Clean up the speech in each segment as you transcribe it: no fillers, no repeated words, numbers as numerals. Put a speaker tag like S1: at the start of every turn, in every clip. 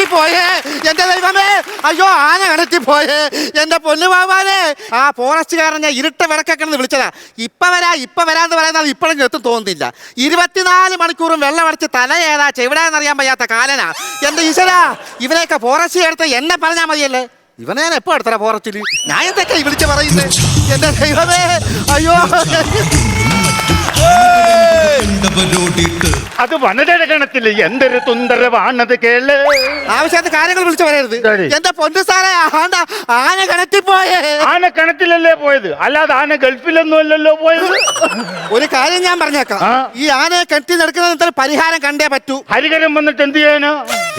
S1: കിണറ്റി പോയേ, എന്റെ ദൈവമേ, അയ്യോ ആന കിണറ്റി പോയേ, എന്റെ പൊന്നു ബാബാനെ. ആ ഫോറസ്റ്റുകാരൻ ഞാൻ ഇരുട്ട വിളക്കൊക്കെ വിളിച്ചതാ. ഇപ്പൊ വരാന്ന് പറയുന്നത് ഇപ്പോഴും എത്തും തോന്നുന്നില്ല. 24 മണിക്കൂറും വെള്ളം അടച്ച് തല ഏതാ ചെവിടാന്നറിയാൻ വയ്യാത്ത കാലനാ. എന്റെ ഈശ്വരാ, ഇവനെയൊക്കെ ഫോറസ്റ്റ് എടുത്ത് എന്നെ പറഞ്ഞാൽ മതിയല്ലേ. ഇവനെ ഞാൻ എപ്പോ എടുത്തറ ഫോറസ്റ്റില്? ഞാൻ എന്തൊക്കെ വിളിച്ച് പറയുന്നത്? എന്റെ ദൈവമേ, അയ്യോ.
S2: അത് വനരുടെ ഗണത്തില് എന്തൊരു തുന്തരവാണത് കേള്.
S1: ആവശ്യത്തെ കാര്യങ്ങൾ വിളിച്ചു പറയരുത്. എന്റെ പൊന്നു സാറേ, ആന കിണറ്റിൽ പോയേ.
S2: ആന കിണറ്റിലല്ലേ പോയത്, അല്ലാതെ ആന ഗൾഫിലൊന്നും അല്ലല്ലോ പോയത്.
S1: ഒരു കാര്യം ഞാൻ പറഞ്ഞേക്കാം, ഈ ആനയെ കെട്ടി നടക്കുന്ന പരിഹാരം കണ്ടേ പറ്റൂ.
S2: ഹരിഹരൻ വന്നിട്ട് എന്ത് ചെയ്യാനാ?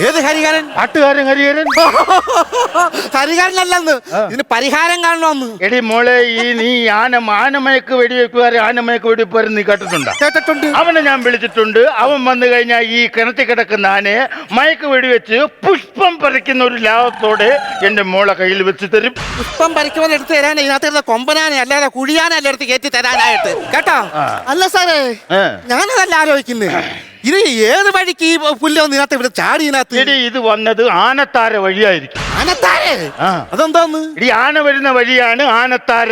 S1: ഏത് ഹരിഹരൻ?
S2: പാട്ടുകാരൻ ഹരിഹരൻ.
S1: ഹരിഹരനല്ലെന്ന്, ഇതിന് പരിഹാരം കാണണമെന്ന്.
S2: എടി മോളെ, ഈ നീ ആനമയക്ക് വെടിവെക്കുകാരെ ആനമയക്ക് വെടിവെപ്പുകാരൻ നീ കേട്ടിട്ടുണ്ടോ?
S1: കേട്ടിട്ടുണ്ട്.
S2: അവനെ ഞാൻ വിളിച്ചിട്ടുണ്ട്. അവൻ വന്നു കഴിഞ്ഞാൽ ഈ കിണറ്റി കിടക്കുന്ന ആനയെ മയക്ക് വെടിവെച്ച് പുഷ്പം പറിക്കുന്ന ഒരു ലാഭത്തോടെ എന്റെ മോളെ കയ്യിൽ വെച്ച് തരും.
S1: പുഷ്പം പറിക്കുമ്പോൾ എടുത്ത് തരാൻ ഇതിനകത്ത് കൊമ്പനാനെ അല്ലാതെ കുഴിയാനല്ല എടുത്ത് കയറ്റി തരാനായിട്ട്, കേട്ടോ? അല്ല സാറേ, ഞാനതല്ല ആലോചിക്കുന്നത്. ഇത് ഏത് വഴിക്ക് ഈ പുല്ലോ ഇതിനകത്ത് ഇവിടെ ചാടി? ഇതിനകത്ത്
S2: ഇത് വന്നത് ആനത്താര വഴിയായിരിക്കും.
S1: ആനത്താരെ? അതെന്തോന്ന്?
S2: ഇടി ആന വരുന്ന വഴിയാണ് ആനത്താര.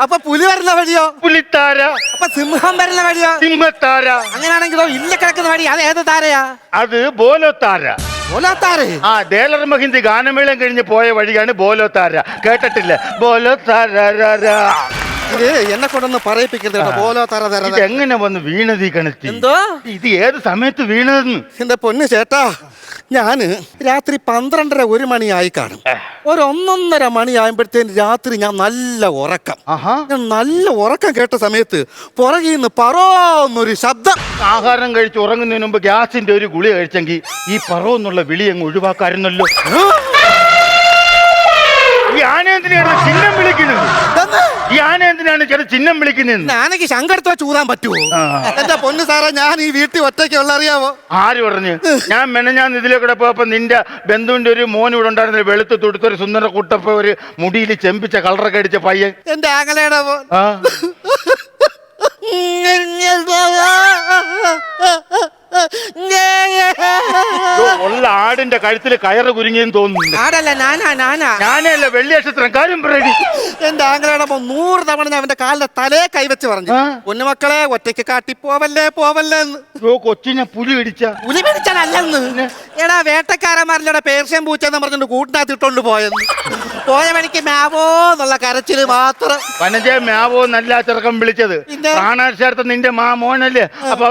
S1: അപ്പൊ പുലി വരുന്ന വഴിയോ?
S2: പുലിത്താര.
S1: അപ്പൊ സിംഹം വരുന്ന വഴിയോ?
S2: സിംഹത്താര.
S1: അങ്ങനെയാണെങ്കിലോ ഇല്ല കിടക്കുന്ന വഴി അത് ഏത് താരയാ?
S2: അത് ബോലോത്താര.
S1: ബോലോത്താര?
S2: ആ, ദേലർ മഹിന്ദി ഗാനമേളം കഴിഞ്ഞ് പോയ വഴിയാണ് ബോലോത്താര. കേട്ടിട്ടില്ല? ബോലോത്താര.
S1: എന്നെ കൊണ്ടൊന്ന് പറയിപ്പിക്കരുത്. ബോലോത്താര
S2: എങ്ങനെ വന്ന് വീണത് ഈ കിണറ്റി?
S1: എന്തോ
S2: ഇത് ഏത് സമയത്ത് വീണതെന്ന്?
S1: എന്റെ പൊന്ന് ചേട്ടാ, ഞാന് രാത്രി 12:30-1 മണിയായി കാണും. ഒരു 1:30 മണിയാകുമ്പോഴത്തേന് രാത്രി ഞാൻ നല്ല ഉറക്കം. ഞാൻ നല്ല ഉറക്കം കേട്ട സമയത്ത് പുറകിൽ നിന്ന് പറോന്നൊരു ശബ്ദം.
S2: ആഹാരം കഴിച്ച് ഉറങ്ങുന്നതിന് മുമ്പ് ഗ്യാസിന്റെ ഒരു ഗുളി കഴിച്ചെങ്കിൽ ഈ പറോന്നുള്ള വിളി അങ്ങ് ഒഴിവാക്കാറുന്നല്ലോ. ഈ ആന എന്തിനാണ് ചിഹ്നം വിളിക്കുന്നത്? ഈ ആന എന്തിനാണ് ചില ചിഹ്നം വിളിക്കുന്നത്?
S1: ആനയ്ക്ക് ശങ്കടുത്തോ ചൂതാൻ പറ്റുമോ? എന്റെ പൊന്നു സാറേ, ഞാൻ ഈ വീട്ടിൽ ഒറ്റയ്ക്കുള്ള അറിയാവോ?
S2: ആര് പറഞ്ഞു? ഞാൻ ഇതിലേക്കൂടെ പോയപ്പോ നിന്റെ ബന്ധുവിന്റെ ഒരു മോൻ ഇവിടെ ഉണ്ടായിരുന്ന, വെളുത്ത് തുടുത്തൊരു സുന്ദര കുട്ടപ്പ, ഒരു മുടിയിൽ ചെമ്പിച്ച കളറൊക്കെ അടിച്ച പയ്യൻ.
S1: എന്റെ ആങ്ങളയുടെ മോൻ.
S2: ഉള്ള ആടിന്റെ കഴുത്തിൽ കയറ് കുരുങ്ങിയെന്ന് തോന്നുന്നു.
S1: ആടല്ല,
S2: ഞാനല്ല, വെള്ളിയാഴ്ച കാര്യം പറയടി.
S1: എന്റെ ആങ്ങളയുടെ 100 തവണ ഞാൻ അവന്റെ കാലിന്റെ തലേ കൈവച്ച് പറഞ്ഞു, പൊന്നുമക്കളെ ഒറ്റയ്ക്ക് കാട്ടി പോവല്ലേ എന്ന്.
S2: കൊച്ചിനെ പുലി
S1: പിടിച്ചാലല്ലെന്ന്. എടാ, വേട്ടക്കാരന്മാരുടെ പേർഷ്യൻ പൂച്ചെന്ന് പറഞ്ഞിട്ട് കൂട്ടിനകത്ത് ഇട്ടോണ്ട് പോയെന്ന്. പോയ വഴിക്ക് മാവോ എന്നുള്ള കരച്ചില് മാത്രം.
S2: വനജ മാവോ നല്ല ചെറുക്കം വിളിച്ചത് കാണാൻ നിന്റെ മോനല്ലേ, അപ്പൊ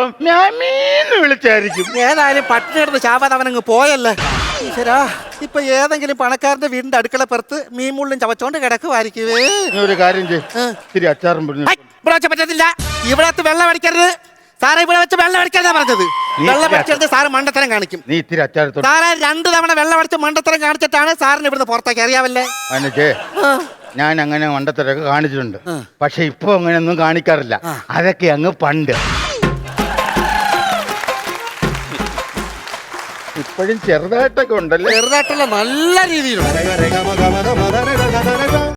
S2: വിളിച്ചായിരിക്കും.
S1: ഏതായാലും പട്ടിണി കിടന്ന് ചാവാതെ അവനങ്ങ് പോയല്ലേ. ഈശ്വരാ, ഇപ്പൊ ഏതെങ്കിലും പണക്കാരന്റെ വീടിന്റെ അടുക്കള പുറത്ത് മീൻമുള്ളും ചവച്ചോണ്ട് കിടക്കുമായിരിക്കുവേ.
S2: ഒരു കാര്യം ചെയ്യ്, അച്ചാറും
S1: ഇവിടെ വെച്ച പറ്റത്തില്ല. ഇവിടെ വെള്ളം അടിക്കരുത് സാറേ, ഇവിടെ വെച്ച് വെള്ളം അടിക്കരുതാ പറഞ്ഞത്. വെള്ളം അടിച്ചെടുത്ത് സാറ് മണ്ടത്തരം കാണിക്കും.
S2: നീ ഇത്തിരി അച്ചാർ
S1: സാറേ 2 തവണ വെള്ളം അടിച്ച് മണ്ടത്തരം കാണിച്ചിട്ടാണ് സാറിന് ഇവിടുന്ന് പുറത്തേക്ക് അറിയാവല്ലേ.
S2: ഞാൻ അങ്ങനെ മണ്ടത്തരൊക്കെ കാണിച്ചിട്ടുണ്ട്, പക്ഷെ ഇപ്പൊ അങ്ങനെയൊന്നും കാണിക്കാറില്ല. അതൊക്കെ അങ്ങ് പണ്ട്. ഇപ്പോഴും ചെറുതായിട്ടൊക്കെ ഉണ്ടല്ലേ?
S1: ചെറുതായിട്ടുള്ള നല്ല രീതിയിലുണ്ട്.